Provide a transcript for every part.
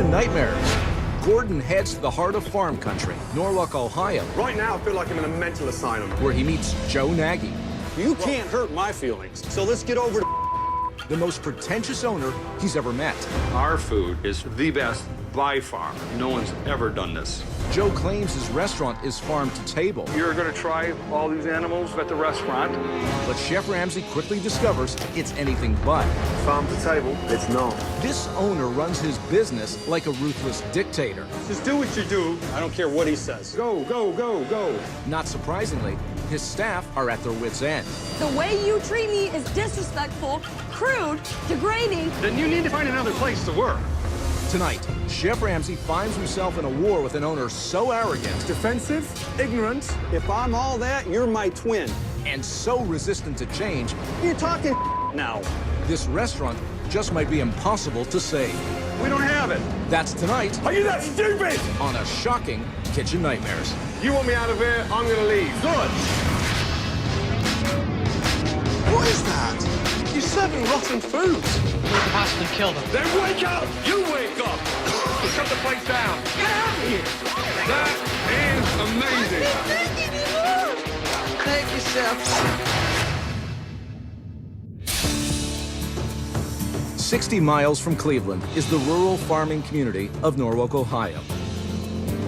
Kitchen Nightmares. Gordon heads to the heart of farm country, Norwalk, Ohio, Right now, I feel like I'm in a mental asylum. where he meets Joe Nagy, You can't hurt my feelings, so let's get over to... the most pretentious owner he's ever met. Our food is the best by far. No one's ever done this. Joe claims his restaurant is farm to table, You're gonna try all these animals at the restaurant? but Chef Ramsay quickly discovers it's anything but. Farm to table, it's not. This owner runs his business like a ruthless dictator. Just do what you do. I don't care what he says. Go, go, go, go. Not surprisingly, his staff are at their wits' end. The way you treat me is disrespectful, crude, degrading. Then you need to find another place to work. Tonight, Chef Ramsay finds himself in a war with an owner so arrogant Defensive, ignorant. If I'm all that, you're my twin. and so resistant to change, You're talking now. this restaurant just might be impossible to save. We don't have it. That's tonight Are you that stupid? on a shocking Kitchen Nightmares. You want me out of here? I'm gonna leave. Good. What is that? You're serving rotten food. Possibly killed him. Then wake up! You wake up! Shut the place down! Get out of here! That is amazing! Thank you, chefs. 60 miles from Cleveland is the rural farming community of Norwalk, Ohio.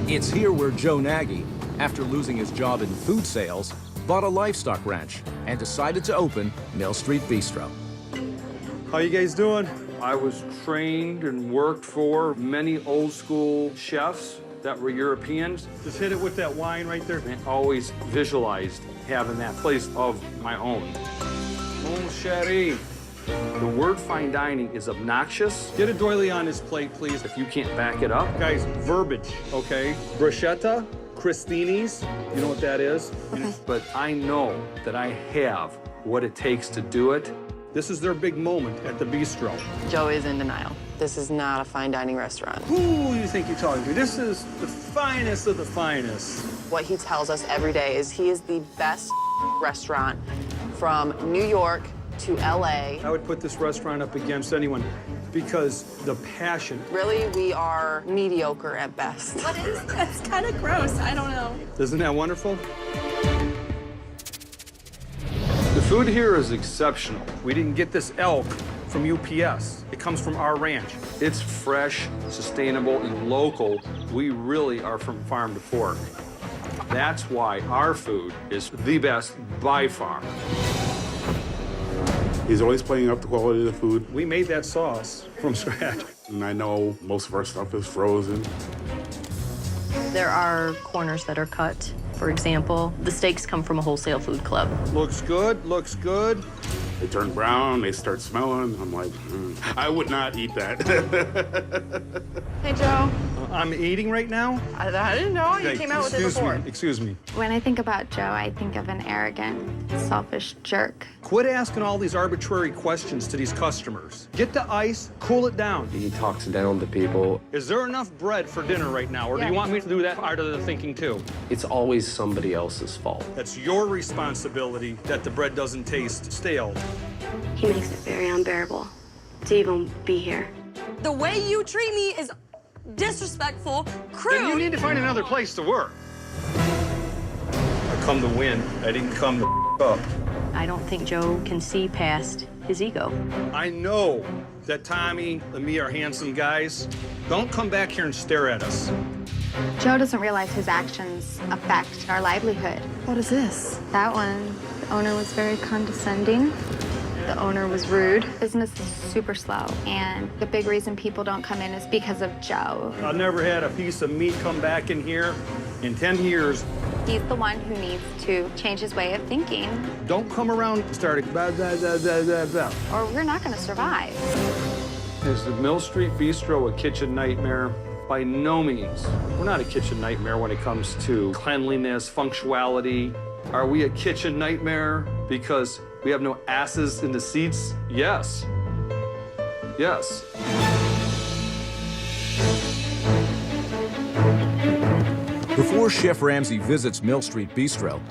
It's here where Joe Nagy, after losing his job in food sales, bought a livestock ranch and decided to open Mill Street Bistro. How you guys doing? I was trained and worked for many old school chefs that were Europeans. Just hit it with that wine right there. I always visualized having that place of my own. Mon chéri. The word fine dining is obnoxious Get a doily on his plate, please. if you can't back it up. Guys, verbiage, okay? Bruschetta, Crostini's, you know what that is? But I know that I have what it takes to do it. This is their big moment at the bistro. Joe is in denial. This is not a fine dining restaurant. Who do you think you're talking to? This is the finest of the finest. What he tells us every day is he is the best restaurant from New York to LA. I would put this restaurant up against anyone because the passion. Really, we are mediocre at best. What is that's kind of gross. I don't know. Isn't that wonderful? The food here is exceptional. We didn't get this elk from UPS. It comes from our ranch. It's fresh, sustainable, and local. We really are from farm to fork. That's why our food is the best by far. He's always playing up the quality of the food, We made that sauce from scratch. and I know most of our stuff is frozen. There are corners that are cut. For example, the steaks come from a wholesale food club. Looks good, looks good. They turn brown, they start smelling. I'm like, I would not eat that. Hey, Joe. I'm eating right now. I didn't know you Hey, came out with it excuse before. me, excuse me. When I think about Joe, I think of an arrogant, selfish jerk. Quit asking all these arbitrary questions to these customers. Get the ice, cool it down. He talks down to people. Is there enough bread for dinner right now, or do you want me to do that part of the thinking too? It's always somebody else's fault. That's your responsibility that the bread doesn't taste stale. He makes it very unbearable to even be here. The way you treat me is disrespectful, crude. Then you need to find another place to work. I come to win. I didn't come to up. I don't think Joe can see past his ego. I know that Tommy and me are handsome guys. Don't come back here and stare at us. Joe doesn't realize his actions affect our livelihood. What is this? That one. The owner was very condescending. The owner was rude. Business is super slow, and the big reason people don't come in is because of Joe. I've never had a piece of meat come back in here in 10 years. He's the one who needs to change his way of thinking, Don't come around and start blah, blah, blah, blah, blah, blah. or we're not going to survive. Is the Mill Street Bistro a kitchen nightmare? By no means. We're not a kitchen nightmare when it comes to cleanliness, functionality. Are we a kitchen nightmare because we have no asses in the seats? Yes. Yes. Before Chef Ramsay visits Mill Street Bistro,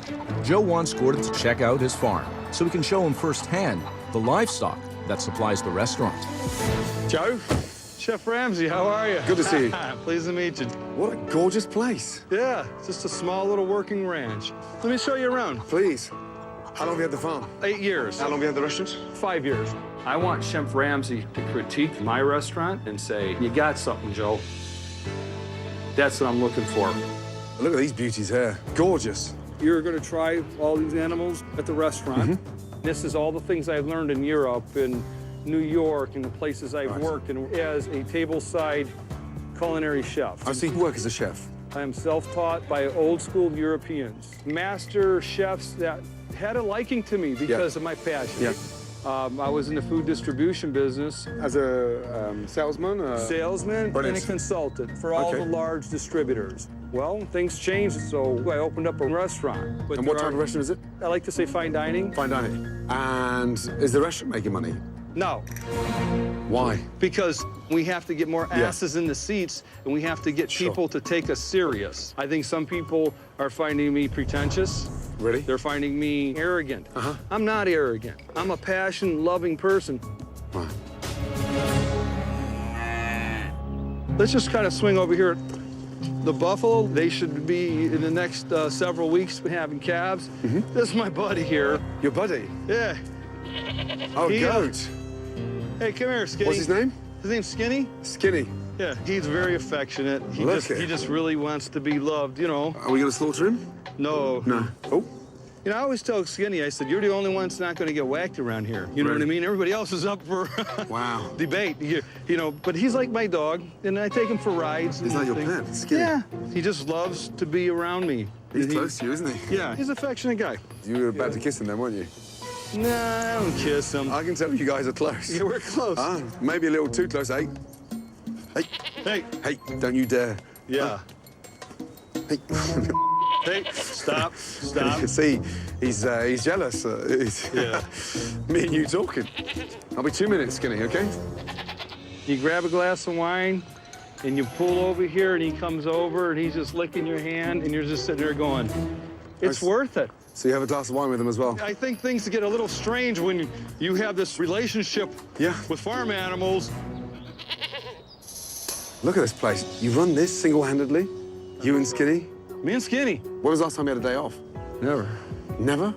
Joe wants Gordon to check out his farm so he can show him firsthand the livestock that supplies the restaurant. Joe, Chef Ramsay, how are you? Good to see you. Pleased to meet you. What a gorgeous place. Yeah, it's just a small little working ranch. Let me show you around. Please. How long have you had the farm? 8 years. How long have you had the restaurant? 5 years. I want Chef Ramsay to critique my restaurant and say, you got something, Joe. That's what I'm looking for. Look at these beauties here. Gorgeous. You're going to try all these animals at the restaurant. Mm-hmm. This is all the things I've learned in Europe and New York and the places I've worked in as a tableside culinary chef. I've seen you work as a chef. I am self-taught by old-school Europeans, master chefs that had a liking to me because of my passion. Yeah. I was in the food distribution business. As a salesman? Salesman Brilliant. and a consultant for all the large distributors. Well, things changed, so I opened up a restaurant. But And what type of restaurant is it? I like to say fine dining. Fine dining. And is the restaurant making money? No, Why? because we have to get more asses in the seats, and we have to get people to take us serious. I think some people are finding me pretentious. Really? They're finding me arrogant. I'm not arrogant. I'm a passion-loving person. Right. Let's just kind of swing over here. The buffalo, they should be in the next several weeks having calves. This is my buddy here. Your buddy? Yeah. Oh, goat. Hey, come here, Skinny. What's his name? His name's Skinny? Skinny. Yeah, he's very affectionate. He just really wants to be loved, you know. Are we going to slaughter him? No. No. Oh. You know, I always tell Skinny, I said, you're the only one that's not going to get whacked around here. You know what I mean? Everybody else is up for debate. You know, but he's like my dog, and I take him for rides. He's not your pet, Skinny. Yeah. He just loves to be around me. He's close to you, isn't he? Yeah, he's an affectionate guy. You were about to kiss him then, weren't you? Nah, I don't kiss him. I can tell you guys are close. Yeah, we're close. Maybe a little too close, eh? Hey. Hey. Hey, don't you dare. Yeah. Hey. Hey, stop. You can see he's jealous. Me and you talking. I'll be 2 minutes, Skinny, okay? You grab a glass of wine, and you pull over here, and he comes over, and he's just licking your hand, and you're just sitting there going, it's worth it. So you have a glass of wine with him as well? I think things get a little strange when you have this relationship with farm animals. Look at this place. You run this single-handedly? You and Skinny? Me and Skinny. When was the last time you had a day off? Never. Never?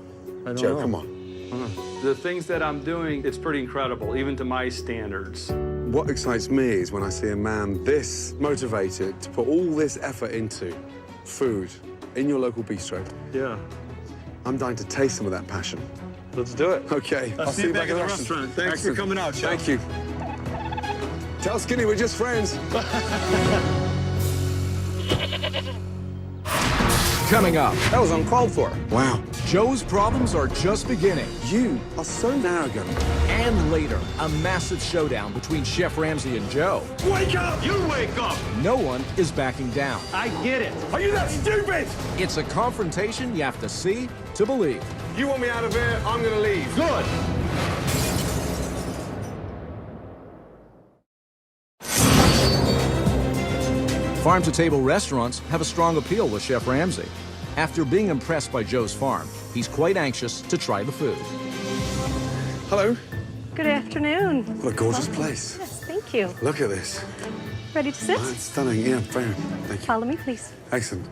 I don't Joe, know. come on. The things that I'm doing, it's pretty incredible, even to my standards. What excites me is when I see a man this motivated to put all this effort into food in your local bistro. Yeah. I'm dying to taste some of that passion. Let's do it. Okay. I'll see you back at the restaurant. Thanks for coming out, Chef. Thank you. Tell Skinny we're just friends. Coming up. That was uncalled for. Wow. Joe's problems are just beginning. You are so arrogant. And later, a massive showdown between Chef Ramsay and Joe. Wake up! You wake up! No one is backing down. I get it. Are you that stupid? It's a confrontation you have to see to believe. You want me out of here? I'm gonna leave. Good. Farm-to-table restaurants have a strong appeal with Chef Ramsay. After being impressed by Joe's farm, he's quite anxious to try the food. Hello. Good afternoon. What a gorgeous place. Yes, thank you. Look at this. Ready to sit? It's stunning. Yeah, very. Thank you. Follow me, please. Excellent.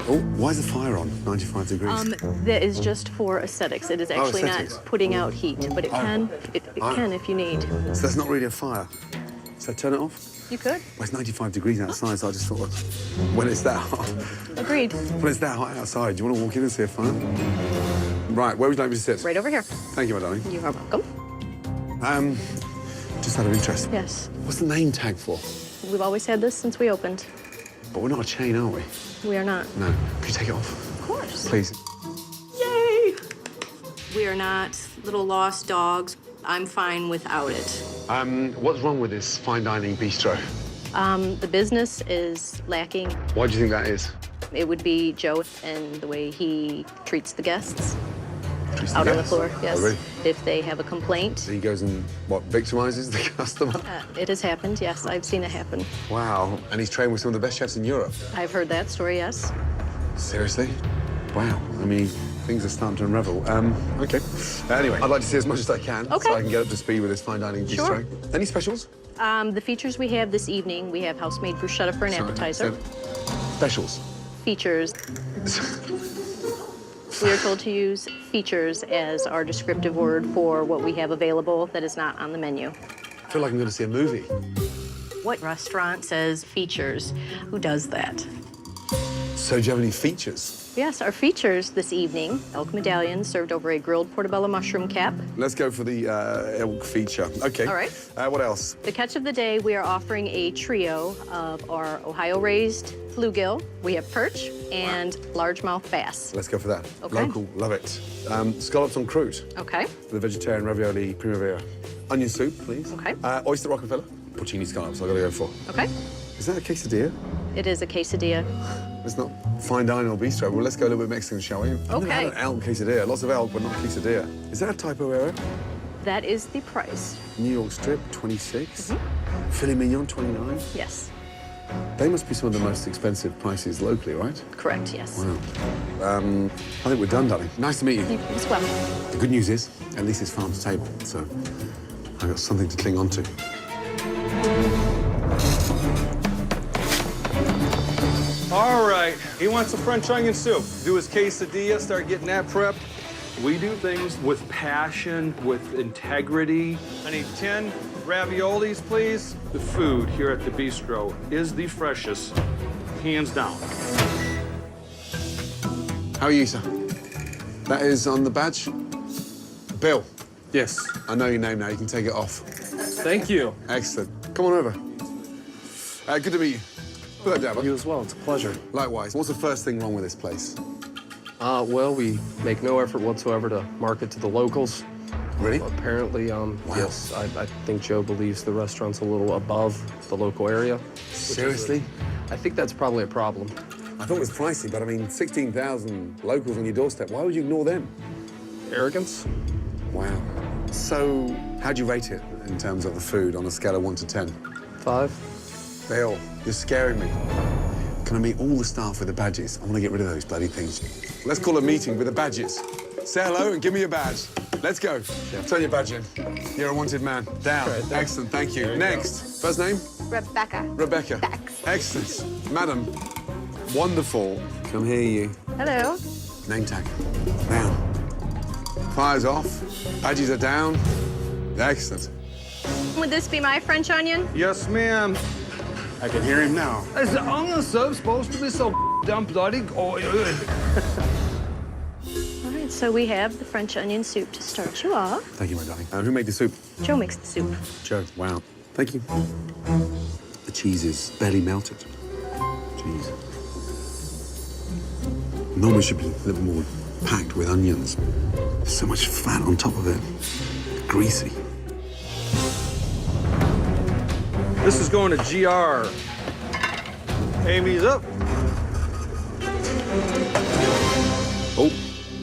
Oh, why is the fire on? 95 degrees. That is just for aesthetics. It is actually aesthetics. not putting out heat, but it can. It can if you need. So that's not really a fire. So turn it off? You could. Well, it's 95 degrees outside, so I just thought, when it's that hot, Agreed. when it's that hot outside, do you want to walk in and see a fire? Right, where would you like me to sit? Right over here. Thank you, my darling. You are welcome. Just out of interest. Yes. What's the name tag for? We've always had this since we opened. But we're not a chain, are we? We are not. No. Could you take it off? Of course. Please. Yay! We are not little lost dogs. I'm fine without it. What's wrong with this fine dining bistro? The business is lacking. Why do you think that is? It would be Joe and the way he treats the guests Treats the out on the guests? floor. Yes. Oh, really? If they have a complaint. So he goes and, what, victimizes the customer? It has happened, yes. I've seen it happen. Wow. And he's trained with some of the best chefs in Europe. I've heard that story, yes. Seriously? Wow. I mean, things are starting to unravel. Okay. Anyway, I'd like to see as much as I can Okay. so I can get up to speed with this fine dining bistro. Sure. Any specials? The features we have this evening, we have house-made bruschetta for an appetizer. Specials. Features. We are told to use features as our descriptive word for what we have available that is not on the menu. I feel like I'm going to see a movie. What restaurant says features? Who does that? So do you have any features? Yes, our features this evening, elk medallion served over a grilled portobello mushroom cap. Let's go for the elk feature. Okay. All right. What else? The catch of the day, we are offering a trio of our Ohio-raised bluegill. We have perch and largemouth bass. Let's go for that. Okay. Local, love it. Scallops on croute. Okay. The vegetarian ravioli primavera. Onion soup, please. Okay. Oyster Rockefeller. Porcini scallops, I've got to go for. Okay. Is that a quesadilla? It is a quesadilla. It's not fine dining or bistro. Well, let's go a little bit Mexican, shall we? I've never had an elk quesadilla. Lots of elk, but not quesadilla. Is that a typo error? That is the price. New York strip, 26. Filet mignon, 29. Yes. They must be some of the most expensive prices locally, right? Correct, yes. Wow. I think we're done, darling. Nice to meet you. You as well. The good news is, at least it's farm to table, so I've got something to cling on to. All right, he wants a French onion soup. Do his quesadilla, start getting that prepped. We do things with passion, with integrity. I need 10 raviolis, please. The food here at the Bistro is the freshest, hands down. How are you, sir? That is on the badge. Bill. Yes. I know your name now. You can take it off. Thank you. Excellent. Come on over. Good to meet you. Put that down, bud. You as well. It's a pleasure. Likewise. What's the first thing wrong with this place? Well, we make no effort whatsoever to market to the locals. Really? Apparently, yes, I think Joe believes the restaurant's a little above the local area. Seriously? I think that's probably a problem. I thought it was pricey, but I mean, 16,000 locals on your doorstep. Why would you ignore them? Arrogance? Wow. So, how'd you rate it in terms of the food on a scale of 1 to 10? 5. Bill, you're scaring me. Can I meet all the staff with the badges? I want to get rid of those bloody things. Let's call a meeting with the badges. Say hello and give me a badge. Let's go. Turn your badge in. You're a wanted man. Down. Right, excellent, thank you. Next. First name? Rebecca. Rebecca. Bex. Excellent. Madam, wonderful. Can hear you. Hello. Name tag. Down. Fire's off. Badges are down. Excellent. Would this be my French onion? Yes, ma'am. I can hear him now. Is the onion soup supposed to be so damn bloody good? All right, so we have the French onion soup to start you off. Thank you, my darling. Who made the soup? Joe makes the soup. Joe. Wow. Thank you. The cheese is barely melted. Cheese. Normally should be a little more packed with onions. There's so much fat on top of it. Greasy. This is going to GR. Amy's up. Oh,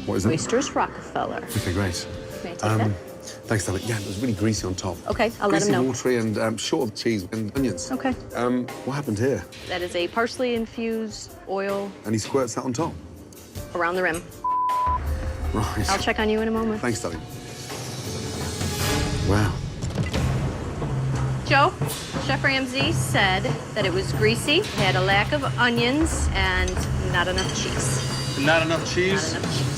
what is that? Oysters Rockefeller. Okay, great. May I take that? Thanks, darling. Yeah, it was really greasy on top. Okay, I'll let him know. Greasy, watery, and short of cheese and onions. Okay. What happened here? That is a parsley-infused oil And he squirts that on top? around the rim. Right. I'll check on you in a moment. Thanks, darling. Wow. Joe, Chef Ramsay said that it was greasy, had a lack of onions, and not enough cheese. Not enough cheese? Not enough cheese.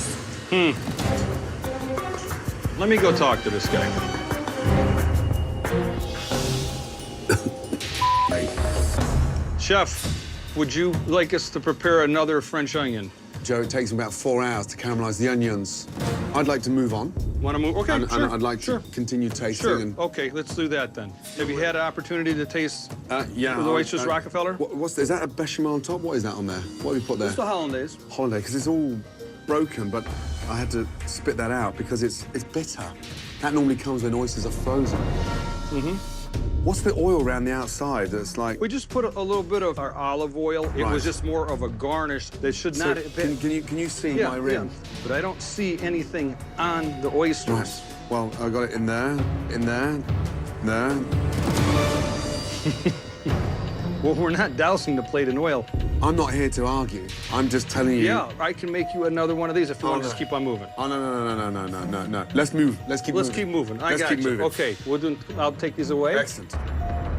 Let me go talk to this guy. Hey. Chef, would you like us to prepare another French onion? Joe, it takes about 4 hours to caramelize the onions. I'd like to move on. Want to move? Okay, and sure. I'd like to continue tasting. Sure. And, Okay, let's do that then. Have you had an opportunity to taste yeah. the Oysters Rockefeller? Is that a bechamel on top? What is that on there? What have we put there? It's the hollandaise. Holiday, because it's all broken, but I had to spit that out because it's bitter. That normally comes when oysters are frozen. What's the oil around the outside that's like... We just put a little bit of our olive oil. It was just more of a garnish that should not have been... Can you see my rim? Yeah, but I don't see anything on the oysters. Right. Well, I got it in there, there. Well, we're not dousing the plate in oil. I'm not here to argue. I'm just telling you... Yeah, I can make you another one of these if you want to just keep on moving. Oh, no. Let's move. Let's keep moving. Let's keep moving. Let's keep moving. Okay, I'll take these away. Excellent.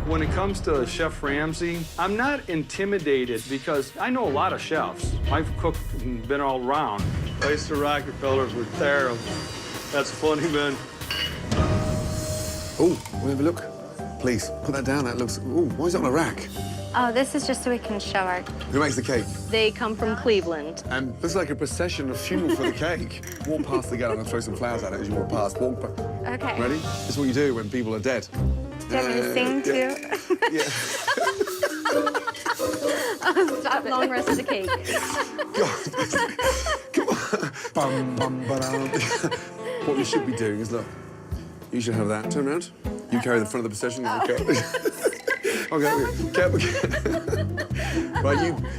When it comes to Chef Ramsay, I'm not intimidated because I know a lot of chefs. I've cooked and been all around. Oyster Rockefellers were terrible. That's funny, man. Oh, want to have a look? Please, put that down. That looks... Oh, why is it on a rack? Oh, this is just so we can show our... Who makes the cake? They come from Cleveland. And looks like a procession of funeral for the cake. Walk past the gate. I'm going to throw some flowers at it as you walk past. Walk past. Okay. Ready? This is what you do when people are dead. Do you want me to sing too? Yeah. Oh, stop it. Long rest of the cake. God. Come on. Bum, bum, ba-dum. What you should be doing is, look, you should have that. Turn around. You carry the front of the procession. Okay. Right,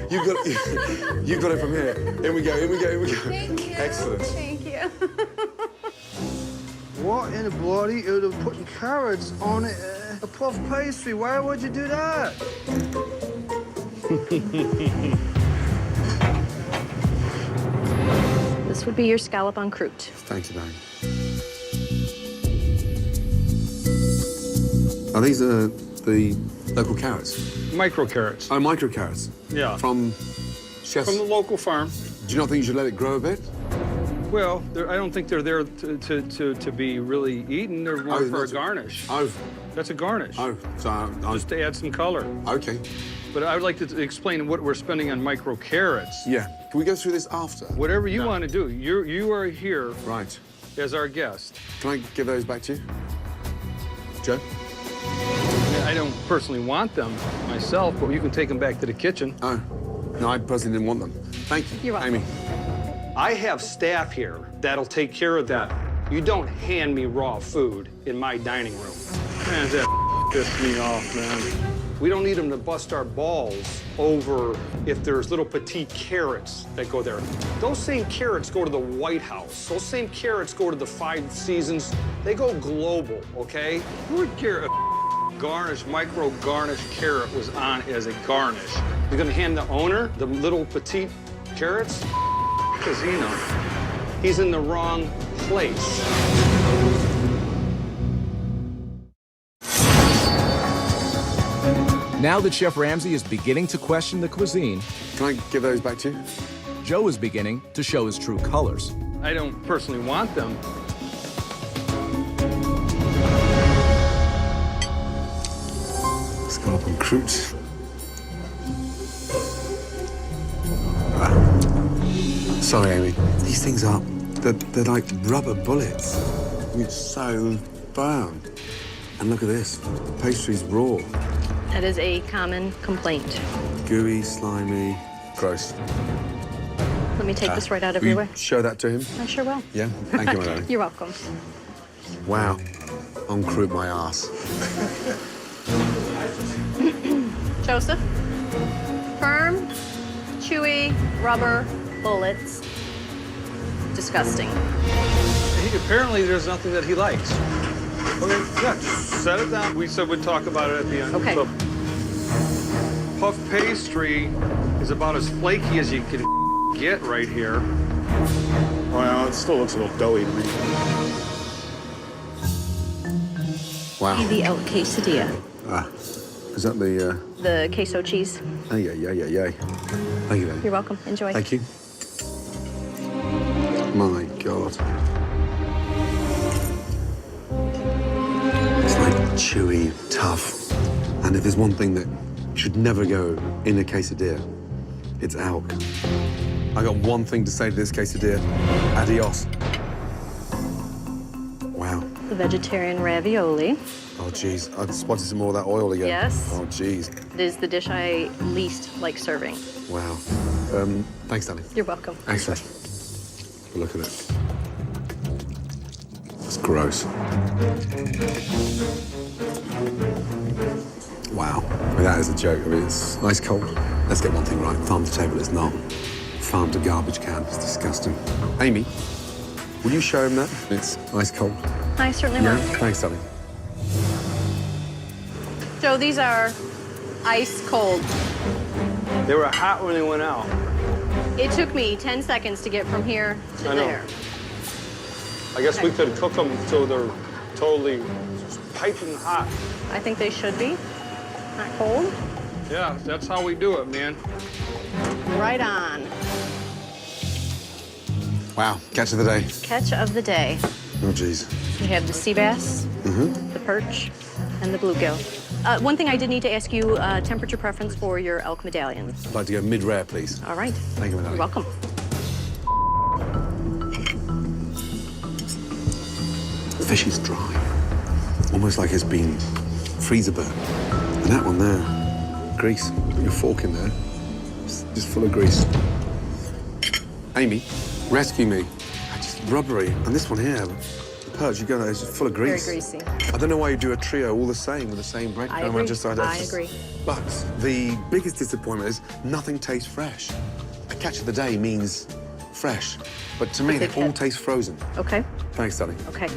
you got it from here. In we go, in we go, in we go. Thank you. Excellent. Thank you. What in the bloody hell are putting carrots on a puff pastry? Why would you do that? This would be your scallop en croûte. Thank you, darling. Are these the local carrots? Micro carrots. Oh, micro carrots. Yeah. From chefs. From the local farm. Do you not think you should let it grow a bit? Well, I don't think they're there to be really eaten. They're more for a garnish. Oh. That's a garnish. Oh, so I'm... Just to add some color. Okay. But I would like to explain what we're spending on micro carrots. Yeah. Can we go through this after? Whatever you want to do. You are here Right. as our guest. Can I give those back to you? Joe? I don't personally want them myself, but you can take them back to the kitchen. Oh. No, I personally didn't want them. Thank you. You're welcome. Amy. I have staff here that'll take care of that. You don't hand me raw food in my dining room. Man, that pissed me off, man. We don't need them to bust our balls over if there's little petite carrots that go there. Those same carrots go to the White House. Those same carrots go to the Five Seasons. They go global, okay? Who would care if garnish, micro garnish carrot was on as a garnish? You're gonna hand the owner the little petite carrots? Casino. He's in the wrong place. Now that Chef Ramsay is beginning to question the cuisine, Can I give those back to you? Joe is beginning to show his true colors. I don't personally want them. Scallop and croûte. Sorry, Amy. These things are, they're like rubber bullets. It's so firm. And look at this, pastry's raw. That is a common complaint. Gooey, slimy, gross. Let me take this right out of Will your you way. show that to him? I sure will. Yeah? Thank you, my darling. You're welcome. Wow. On croûte my ass. Joseph, firm, chewy, rubber, bullets. Disgusting. Apparently, there's nothing that he likes. Okay, yeah, just set it down. We said we'd talk about it at the end. Okay. So, puff pastry is about as flaky as you can get right here. Well, it still looks a little doughy to me. Wow. The El Quesadilla. Ah, is that the, The queso cheese. oh, yeah. Thank you, darling. You're welcome. Enjoy. Thank you. My God. It's like chewy, tough. And if there's one thing that should never go in a quesadilla, it's elk. I got one thing to say to this quesadilla. Adios. Wow. The vegetarian ravioli. Oh, geez. I spotted some more of that oil again. Yes. Oh, geez. It is the dish I least like serving. Wow. Thanks, darling. You're welcome. Excellent. Look at it. It's gross. Wow. I mean, that is a joke. I mean, it's ice cold. Let's get one thing right. Farm to table is not. Farm to garbage can. It's disgusting. Amy, will you show him that? It's ice cold. I certainly Yeah? will. Thanks, darling. Joe, these are ice cold. They were hot when they went out. It took me 10 seconds to get from here to I know. there. I guess we could cook them until they're totally piping hot. I think they should be. Not cold? Yeah, that's how we do it, man. Right on. Wow, catch of the day. Catch of the day. Oh, geez. We have the sea bass, the perch, and the bluegill. One thing I did need to ask you, temperature preference for your elk medallion. I'd like to go mid-rare, please. All right. Thank you, madam. You're welcome. The fish is dry, almost like it's been freezer burnt. And that one there, grease. Put your fork in there, it's just full of grease. Amy, rescue me. Just rubbery. And this one here, the perch, you go there, it's just full of grease. Very greasy. I don't know why you do a trio all the same with the same breadcrumb. I agree. I agree. But the biggest disappointment is nothing tastes fresh. A catch of the day means fresh. But to me, they all taste frozen. Okay. Thanks, darling. Okay.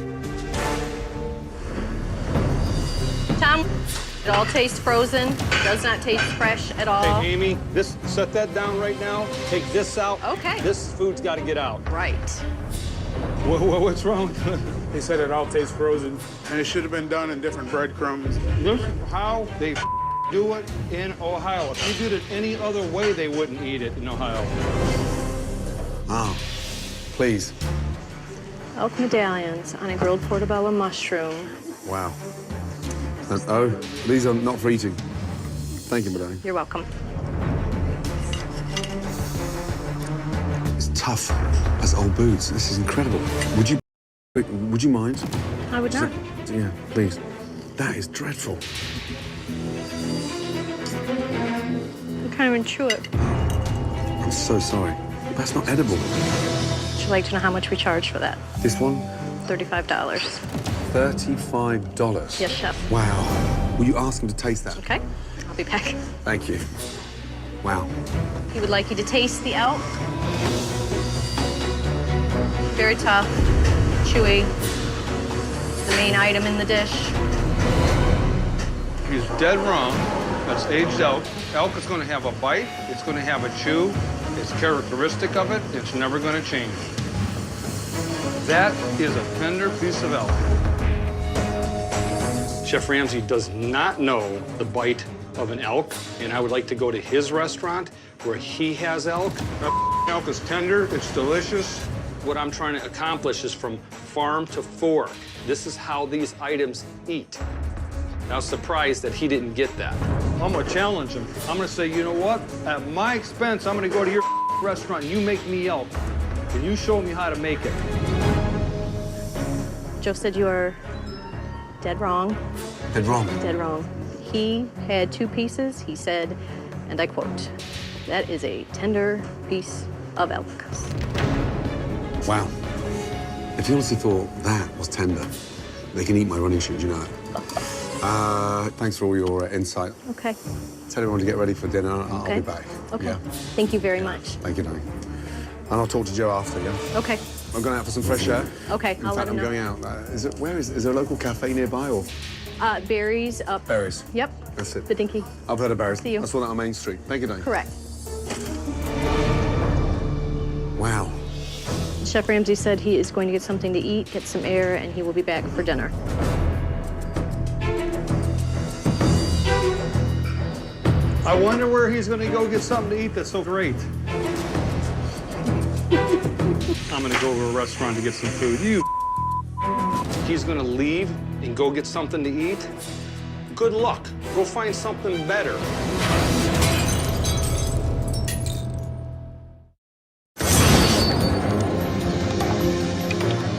Tom, it all tastes frozen. Does not taste fresh at all. Hey, Amy, set that down right now. Take this out. Okay. This food's got to get out. Right. What's wrong? They said it all tastes frozen. And it should have been done in different breadcrumbs. This is how they do it in Ohio. If you did it any other way, they wouldn't eat it in Ohio. Oh, please. Elk medallions on a grilled portobello mushroom. Wow. Oh, these are not for eating. Thank you, madam. You're welcome. It's tough as old boots. This is incredible. Would you mind? I would not. Yeah, please. That is dreadful. I can't even chew it. I'm so sorry. That's not edible. Would you like to know how much we charge for that? This one? $35. $35? Yes, chef. Wow. Will you ask him to taste that? Okay. I'll be back. Thank you. Wow. He would like you to taste the elk. Very tough, chewy. The main item in the dish. He's dead wrong. That's aged elk. Elk is going to have a bite. It's going to have a chew. It's characteristic of it. It's never going to change. That is a tender piece of elk. Chef Ramsay does not know the bite of an elk, and I would like to go to his restaurant where he has elk. That elk is tender. It's delicious. What I'm trying to accomplish is from farm to fork. This is how these items eat. I was surprised that he didn't get that. I'm gonna challenge him. I'm gonna say, you know what? At my expense, I'm gonna go to your restaurant and you make me elk. And you show me how to make it. Joe said you are dead wrong. Dead wrong? Dead wrong. He had 2 pieces. He said, and I quote, "That is a tender piece of elk." Wow. If you honestly thought that was tender, they can eat my running shoes, you know that. Thanks for all your insight. Okay. Tell everyone to get ready for dinner. I'll Okay. be back. Okay. Yeah? Thank you very much. Thank you, darling. And I'll talk to Joe after, yeah? Okay. I'm going out for some fresh air. Okay, In I'll fact, let him I'm know. going out. Is there a local cafe nearby or? Berries up. Berries. Yep. That's it. The dinky. I've heard of Berries. See you. I saw that on Main Street. Thank you, darling. Correct. Wow. Chef Ramsay said he is going to get something to eat, get some air, and he will be back for dinner. I wonder where he's gonna go get something to eat that's so great. I'm gonna go to a restaurant to get some food. He's gonna leave and go get something to eat? Good luck. Go find something better.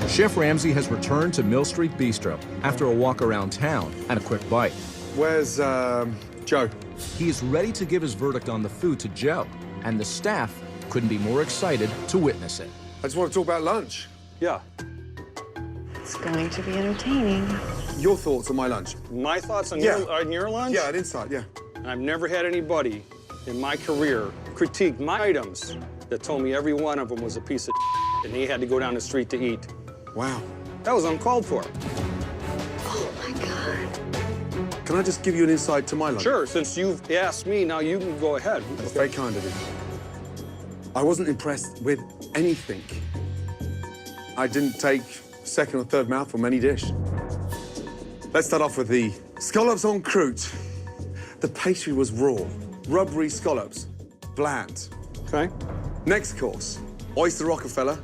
Chef Ramsay has returned to Mill Street Bistro after a walk around town and a quick bite. Where's Joe? He is ready to give his verdict on the food to Joe, and the staff couldn't be more excited to witness it. I just want to talk about lunch. Yeah. It's going to be entertaining. Your thoughts on my lunch? My thoughts on Yeah. your lunch? Yeah, an insight, yeah. I've never had anybody in my career critique my items that told me every one of them was a piece of and he had to go down the street to eat. Wow. That was uncalled for. Oh, my God. Can I just give you an insight to my lunch? Sure, since you've asked me, now you can go ahead. That's very kind of you. I wasn't impressed with anything. I didn't take second or third mouthful from any dish. Let's start off with the scallops en croûte. The pastry was raw, rubbery scallops, bland. Okay. Next course, oyster Rockefeller.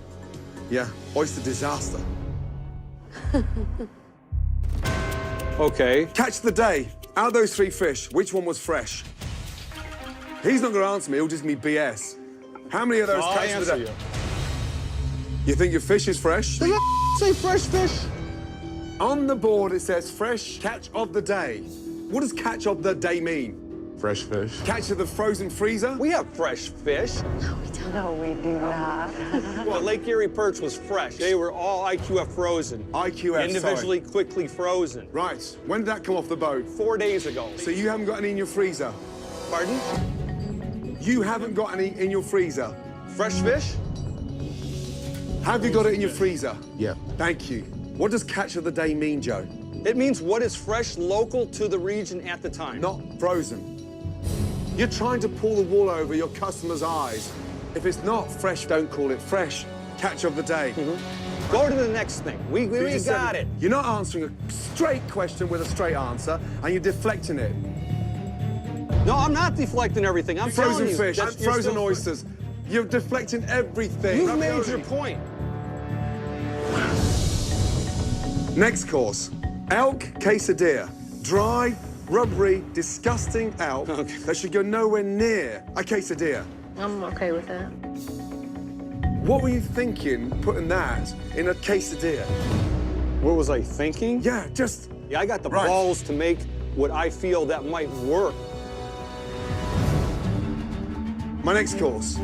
Yeah, oyster disaster. Okay. Catch the day. Out of those 3 fish, which one was fresh? He's not going to answer me. He'll just give me BS. How many of those I'll catch of the answer day? you. You think your fish is fresh? Does that say fresh fish? On the board, it says fresh catch of the day. What does catch of the day mean? Fresh fish. Catch of the frozen freezer? We have fresh fish. No, we do not. The Lake Erie perch was fresh. They were all IQF frozen. IQF, Individually, quickly frozen. Right. When did that come off the boat? 4 days ago. So you haven't got any in your freezer? Pardon? You haven't got any in your freezer? Fresh fish? Have you got it in your freezer? Yeah. Thank you. What does catch of the day mean, Joe? It means what is fresh, local to the region at the time. Not frozen. You're trying to pull the wool over your customers' eyes. If it's not fresh, don't call it fresh. Catch of the day. Go to the next thing. We You just said got it. You're not answering a straight question with a straight answer, and you're deflecting it. No, I'm not deflecting everything. I'm Frozen telling you. fish, you're frozen still oysters. You're deflecting everything. You've made your point. Next course, elk quesadilla. Dry, rubbery, disgusting elk that should go nowhere near a quesadilla. I'm okay with that. What were you thinking putting that in a quesadilla? What was I thinking? Yeah, just... Yeah, I got the Right. balls to make what I feel that might work. My next course,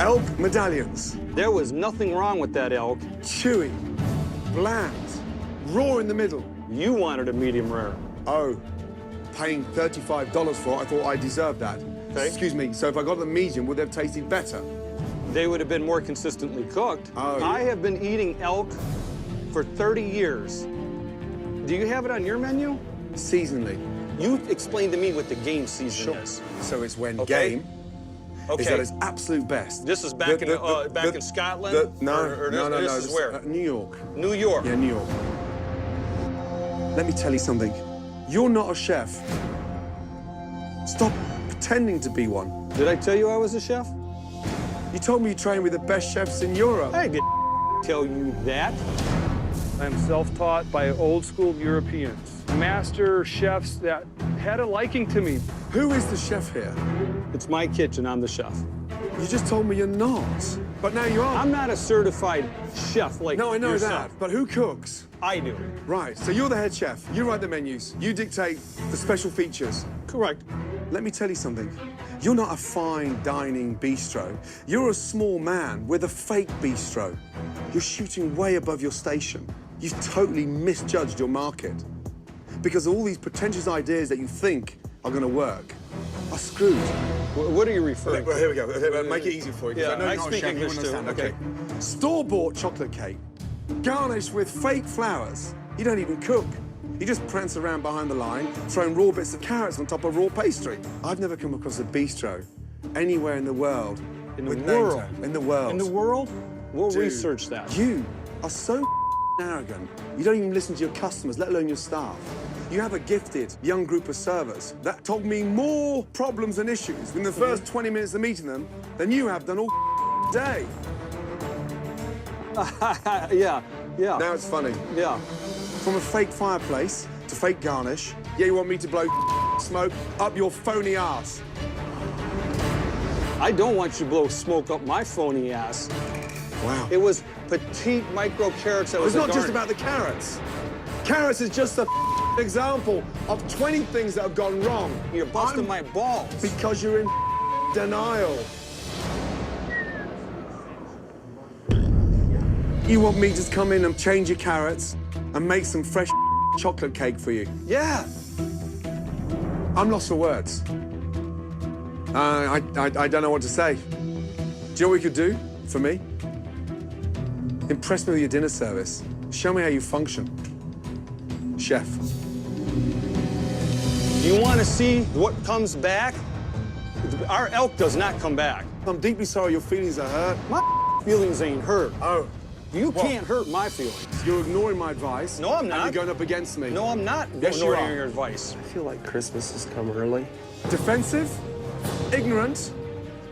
elk medallions. There was nothing wrong with that elk. Chewy, bland, raw in the middle. You wanted a medium rare. Oh, paying $35 for it, I thought I deserved that. Okay. Excuse me, so if I got the medium, would they have tasted better? They would have been more consistently cooked. Oh. I have been eating elk for 30 years. Do you have it on your menu? Seasonally. You explained to me what the game season Sure. is. So it's when Okay. game Okay. is at its absolute best. This is back in Scotland? No, Or no, no, this no. is where? New York. New York. Yeah, New York. Let me tell you something. You're not a chef. Stop pretending to be one. Did I tell you I was a chef? You told me you trained with the best chefs in Europe. I didn't tell you that. I'm self-taught by old school Europeans, master chefs that had a liking to me. Who is the chef here? It's my kitchen. I'm the chef. You just told me you're not. But now you are. I'm not a certified chef like No, I know yourself. that. But who cooks? I do. Right, so you're the head chef. You write the menus. You dictate the special features. Correct. Let me tell you something. You're not a fine dining bistro. You're a small man with a fake bistro. You're shooting way above your station. You've totally misjudged your market. Because all these pretentious ideas that you think are going to work are screwed. What are you referring Well, to? here we go. Make it easy for you. 'cause Yeah, I know you're I not a speak chef, you English too. understand. Okay. Store-bought chocolate cake, garnished with fake flowers. You don't even cook. You just prance around behind the line, throwing raw bits of carrots on top of raw pastry. I've never come across a bistro anywhere in the world. In the with world? name tag. In the world. In the world? We'll Dude, research that. You are so arrogant. You don't even listen to your customers, let alone your staff. You have a gifted young group of servers that told me more problems and issues in the first 20 minutes of meeting them than you have done all day. Yeah. Now it's funny. Yeah. From a fake fireplace to fake garnish, yeah, you want me to blow smoke up your phony ass. I don't want you to blow smoke up my phony ass. Wow. It was petite micro carrots that was It's not a just garnish. about the carrots. Carrots is just a example of 20 things that have gone wrong. You're busting my balls. Because you're in denial. You want me to just come in and change your carrots and make some fresh chocolate cake for you? Yeah. I'm lost for words. I don't know what to say. Do you know what we could do for me? Impress me with your dinner service. Show me how you function. Chef. You want to see what comes back? Our elk does not come back. I'm deeply sorry your feelings are hurt. My feelings ain't hurt. Oh, You can't hurt my feelings. You're ignoring my advice. No, I'm not. And you're going up against me. No, I'm not Yes, you ignoring are. your advice. I feel like Christmas has come early. Defensive, ignorant,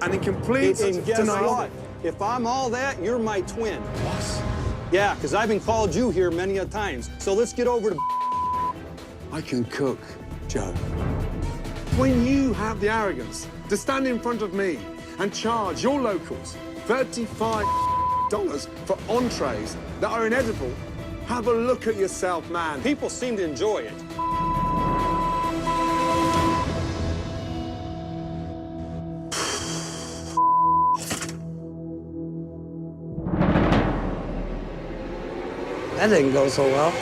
and in complete And guess denial. what? If I'm all that, you're my twin. What? Yeah, because I've been called you here many a times. So let's get over to... I can cook, Joe. When you have the arrogance to stand in front of me and charge your locals $35 for entrees that are inedible, have a look at yourself, man. People seem to enjoy it. That didn't go so well.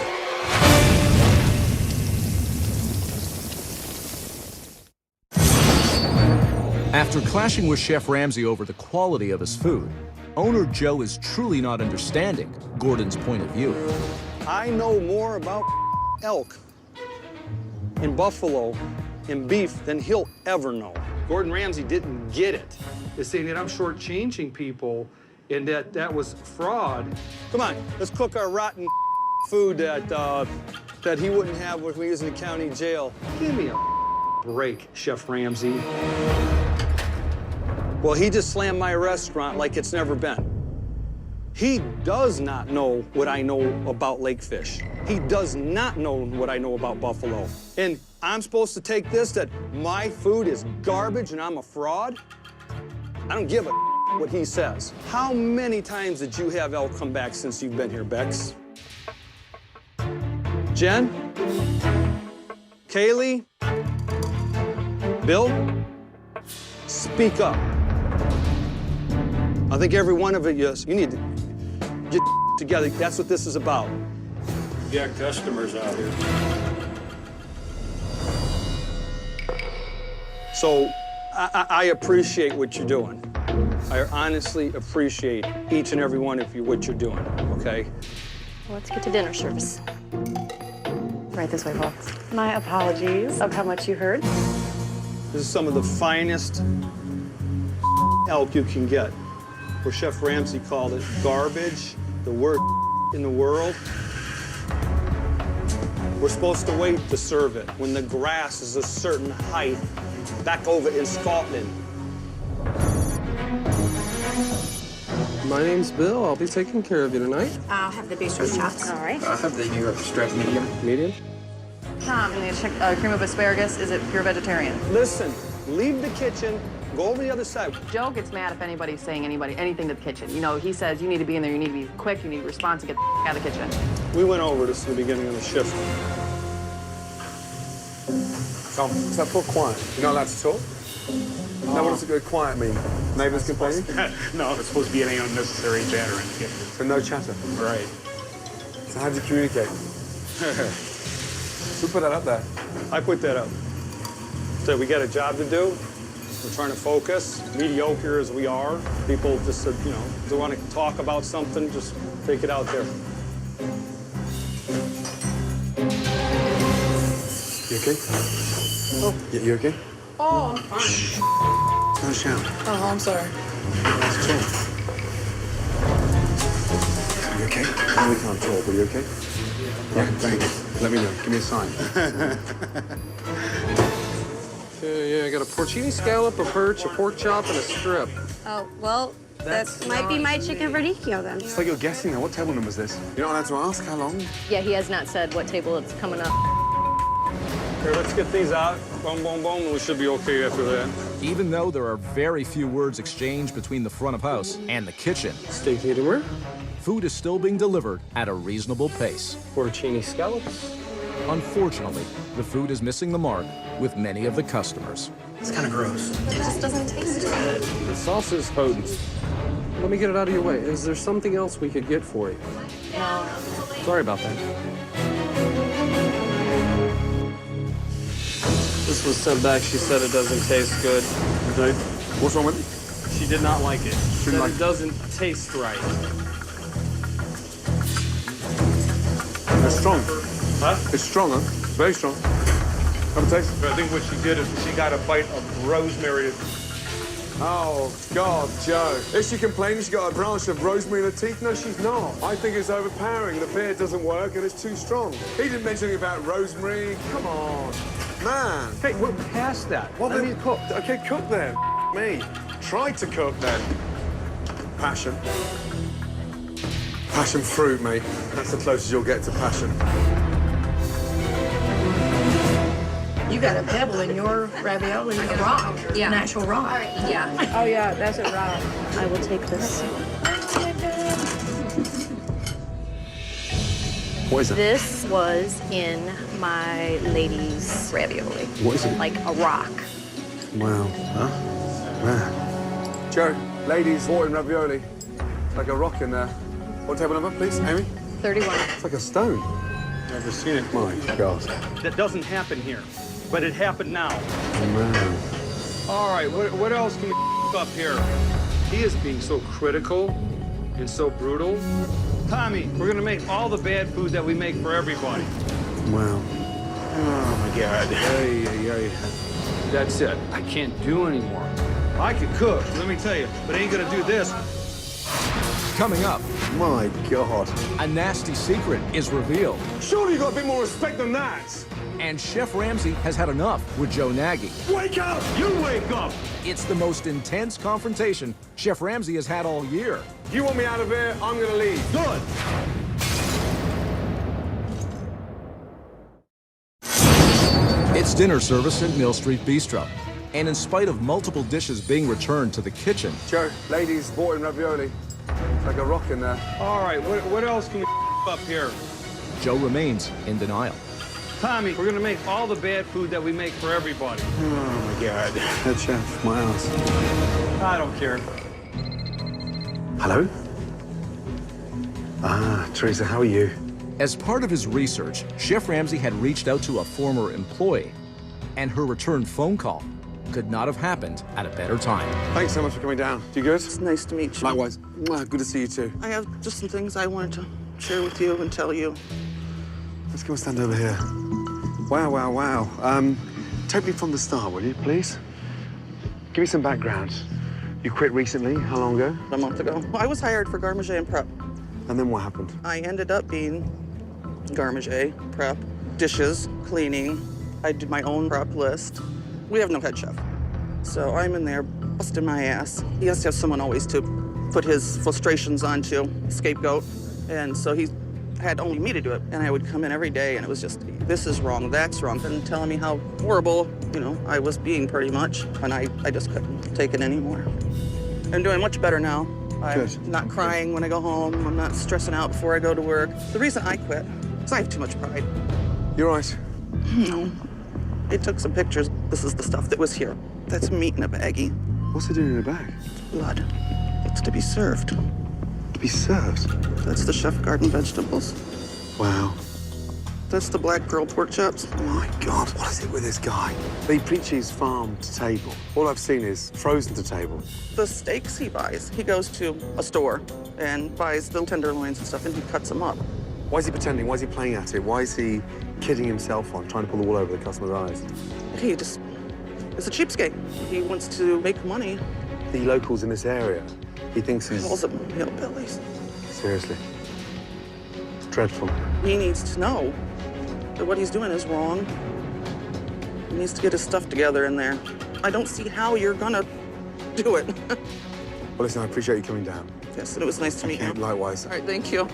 After clashing with Chef Ramsay over the quality of his food, owner Joe is truly not understanding Gordon's point of view. I know more about elk and buffalo and beef than he'll ever know. Gordon Ramsay didn't get it. Is saying that I'm shortchanging people and that was fraud. Come on, let's cook our rotten food that he wouldn't have if we was in the county jail. Give me a break, Chef Ramsay. Well, he just slammed my restaurant like it's never been. He does not know what I know about lake fish. He does not know what I know about buffalo. And I'm supposed to take this that my food is garbage and I'm a fraud? I don't give a what he says. How many times did you have elk come back since you've been here, Bex? Jen? Kaylee? Bill? Speak up. I think every one of you need to get together. That's what this is about. We got customers out here. So I appreciate what you're doing. I honestly appreciate each and every one of you, what you're doing, okay? Let's get to dinner service. Right this way, folks. My apologies of how much you heard. This is some of the finest elk you can get. Where Chef Ramsay called it garbage, the worst in the world. We're supposed to wait to serve it when the grass is a certain height back over in Scotland. My name's Bill. I'll be taking care of you tonight. I'll have the bistro chops. All right. I have the New York strip medium. Medium? Tom, and the cream of asparagus, is it pure vegetarian? Listen, leave the kitchen, go over the other side. Joe gets mad if anybody's saying anything to the kitchen. You know, he says you need to be in there, you need to be quick, you need to respond to get out of the kitchen. We went over this in the beginning of the shift. Tom, is that for quiet? You're not allowed to talk? Now, what does it go quiet mean? Neighbours complaining? No, it's supposed to be any unnecessary chatter in the kitchen. So no chatter? Right. So how do you communicate? Who put that up there? I put that up. So we got a job to do. We're trying to focus, mediocre as we are. People just, you know, if they want to talk about something, just take it out there. You okay? Oh. You okay? Oh, I'm fine. Don't shout. Oh, I'm sorry. Let's talk. You okay? I know we can't talk, but you okay? Yeah, thanks. Let me know. Give me a sign. Yeah, I got a porcini scallop, a perch, a pork chop, and a strip. Oh, well, that might be my chicken verdicchio then. It's like you're guessing now. What table number is this? You're not allowed to ask how long? Yeah, he has not said what table it's coming up. Here, let's get these out. Boom, boom, boom, and we should be okay after that. Even though there are very few words exchanged between the front of house and the kitchen, Steak medium rare, food is still being delivered at a reasonable pace. porcini scallops. Unfortunately, the food is missing the mark with many of the customers. It's kind of gross. It just doesn't taste good. The sauce is potent. Let me get it out of your way. Is there something else we could get for you? No. Sorry about that. This was sent back. She said it doesn't taste good. Okay. What's wrong with it? She did not like it. She said like it doesn't taste right. It's strong. Huh? It's strong, huh? Very strong. Have a taste. I think what she did is she got a bite of rosemary. Oh, God, Joe. Is she complaining she's got a branch of rosemary in her teeth? No, she's not. I think it's overpowering. The beard doesn't work and it's too strong. He didn't mention anything about rosemary. Come on. Man. Hey, we're past that. What have you cooked? Okay, cook then. Me. Try to cook then. Passion. Passion fruit, mate. That's the closest you'll get to passion. You got a pebble in your ravioli, a rock, an actual rock. Yeah. Oh yeah, that's a rock. I will take this. What is it? This was in my lady's ravioli. What is it? Like a rock. Wow. Huh? Man. Joe, ladies, bought in ravioli. Like a rock in there. What table number, please, Amy? 31. It's like a stone. Never seen it. My God. That doesn't happen here, but it happened now. Man. All right, what else can we up here? He is being so critical and so brutal. Tommy, we're gonna make all the bad food that we make for everybody. Wow. Oh, my God. Hey. That's it. I can't do anymore. I could cook, let me tell you, but I ain't gonna do this. Coming up, My God. a nasty secret is revealed. Surely you got a bit more respect than that. And Chef Ramsay has had enough with Joe Nagy. Wake up! You wake up! It's the most intense confrontation Chef Ramsay has had all year. You want me out of here? I'm gonna leave. Good. It's dinner service at Mill Street Bistro. And in spite of multiple dishes being returned to the kitchen, Joe, ladies, bought in ravioli. It's like a rock in there. All right, what else can we up here? Joe remains in denial. Tommy, we're gonna make all the bad food that we make for everybody. Oh, my God. Head chef, my ass. I don't care. Hello? Ah, Teresa, how are you? As part of his research, Chef Ramsay had reached out to a former employee, and her return phone call could not have happened at a better time. Thanks so much for coming down. You good? It's nice to meet you. Likewise. Mwah, good to see you too. I have just some things I wanted to share with you and tell you. Let's go and stand over here. Wow. Take me from the start, will you, please? Give me some background. You quit recently. How long ago? A month ago. I was hired for garde and prep. And then what happened? I ended up being garde, prep, dishes, cleaning. I did my own prep list. We have no head chef. So I'm in there busting my ass. He has to have someone always to put his frustrations onto, scapegoat. And so he had only me to do it. And I would come in every day and it was just, this is wrong, that's wrong. And telling me how horrible, I was being pretty much. And I just couldn't take it anymore. I'm doing much better now. I'm not crying when I go home. I'm not stressing out before I go to work. The reason I quit is I have too much pride. You're right. No. They took some pictures. This is the stuff that was here. That's meat in a baggie. What's it doing in the bag? Blood. It's to be served. To be served? That's the chef garden vegetables. Wow. That's the black pearl pork chops. Oh my God, what is it with this guy? He preaches farm to table. All I've seen is frozen to table. The steaks he buys, he goes to a store and buys the tenderloins and stuff, and he cuts them up. Why is he pretending? Why is he playing at it? Why is he kidding himself on, trying to pull the wool over the customer's eyes? He just is a cheapskate. He wants to make money. The locals in this area, he thinks he's... He calls them hillbillies. Seriously. It's dreadful. He needs to know that what he's doing is wrong. He needs to get his stuff together in there. I don't see how you're gonna do it. Well, listen, I appreciate you coming down. Yes, and it was nice to meet you. Likewise. All right, thank you.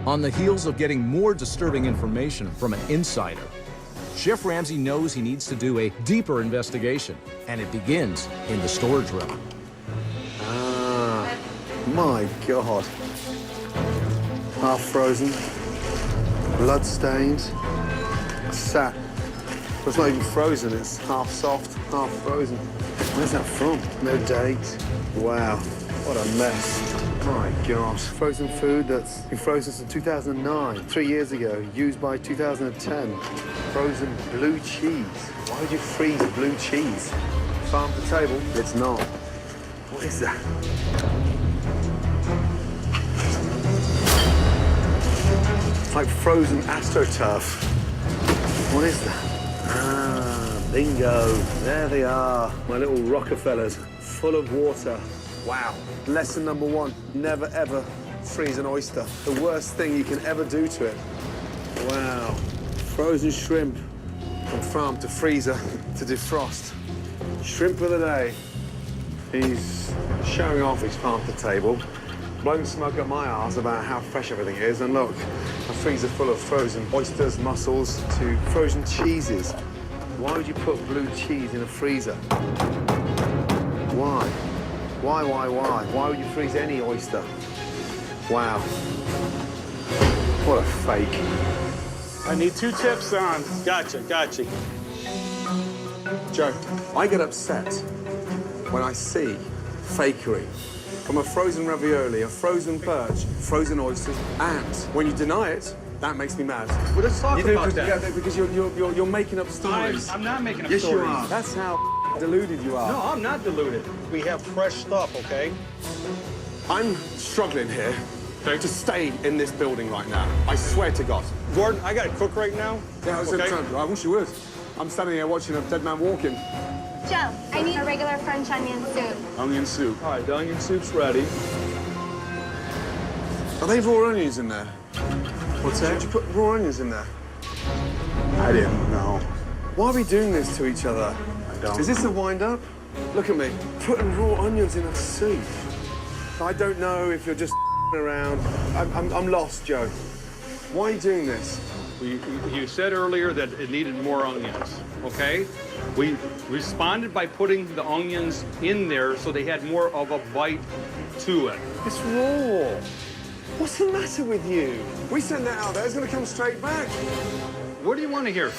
On the heels of getting more disturbing information from an insider, Chef Ramsay knows he needs to do a deeper investigation, and it begins in the storage room. Ah, my God. Half frozen, blood stained, sat. Well, it's not even frozen, it's half soft, half frozen. Where's that from? No date. Wow, what a mess. My God. Frozen food that's been frozen since 2009, 3 years ago, used by 2010. Frozen blue cheese. Why would you freeze blue cheese? Farm to table? It's not. What is that? It's like frozen astroturf. What is that? Ah, Bingo. There they are, my little Rockefellers, full of water. Wow. Lesson number one, never ever freeze an oyster. The worst thing you can ever do to it. Wow. Frozen shrimp from farm to freezer to defrost. Shrimp of the day. He's showing off his farm to table, blowing smoke up my arse about how fresh everything is. And look, a freezer full of frozen oysters, mussels, to frozen cheeses. Why would you put blue cheese in a freezer? Why? Why? Why would you freeze any oyster? Wow. What a fake. I need 2 tips on. Gotcha. Joe, I get upset when I see fakery. From a frozen ravioli, a frozen perch, frozen oysters, and when you deny it, that makes me mad. Well, let's talk about that. Yeah, because you're making up stories. I'm not making up yes, stories. Yes, you are. That's how deluded you are. No, I'm not deluded. We have fresh stuff, okay? I'm struggling here to stay in this building right now. I swear to God. Gordon, I got to cook right now. Yeah, I wish you would. I'm standing here watching a dead man walking. Joe, I need a regular French onion soup. Onion soup. All right, the onion soup's ready. Are they raw onions in there? What's that? Did you put raw onions in there? I didn't know. Why are we doing this to each other? I don't. Is this a wind-up? Look at me, putting raw onions in a soup. I don't know if you're just around. I'm lost, Joe. Why are you doing this? You said earlier that it needed more onions, okay? We responded by putting the onions in there so they had more of a bite to it. It's raw. What's the matter with you? We send that out there, it's gonna come straight back. What do you want to hear?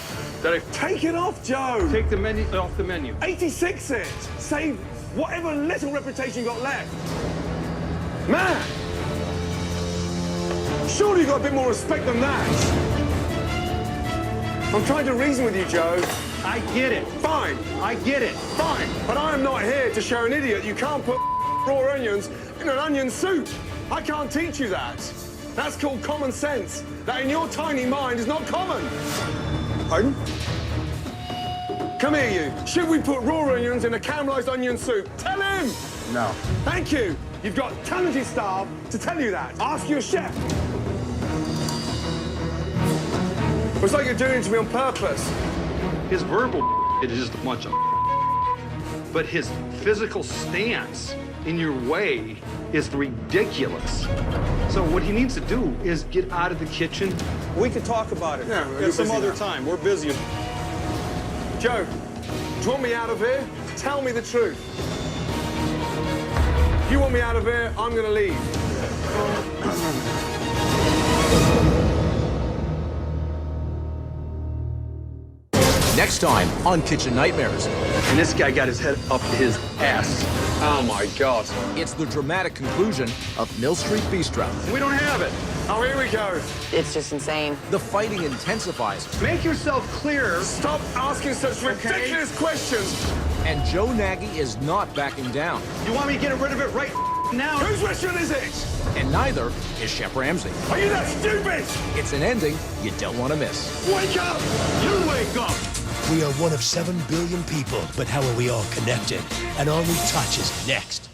That I Take it off, Joe! take the menu off the menu? 86 it! Save whatever little reputation you got left. Man! Surely you got a bit more respect than that. I'm trying to reason with you, Joe. I get it. Fine. I get it. Fine. But I am not here to show an idiot you can't put raw onions in an onion soup. I can't teach you that. That's called common sense. That in your tiny mind is not common. Pardon? Come here, you. Should we put raw onions in a caramelized onion soup? Tell him! No. Thank you. You've got talented staff to tell you that. Ask your chef. It's like you're doing it to me on purpose. His verbal it is just a bunch of but his physical stance in your way is ridiculous. So what he needs to do is get out of the kitchen. We can talk about it Yeah, at some other time. We're busy. Joe, do you want me out of here? Tell me the truth. If you want me out of here, I'm going to leave. Next time on Kitchen Nightmares, And this guy got his head up his ass. Oh, my God. it's the dramatic conclusion of Mill Street Bistro. We don't have it. Oh, here we go. It's just insane. The fighting intensifies, Make yourself clear. Stop asking such ridiculous questions. and Joe Nagy is not backing down. You want me to get rid of it right now? Whose restaurant is it? And neither is Chef Ramsay. Are you that stupid? It's an ending you don't want to miss. Wake up! You wake up. We are one of 7 billion people, but how are we all connected? And All We Touch is next.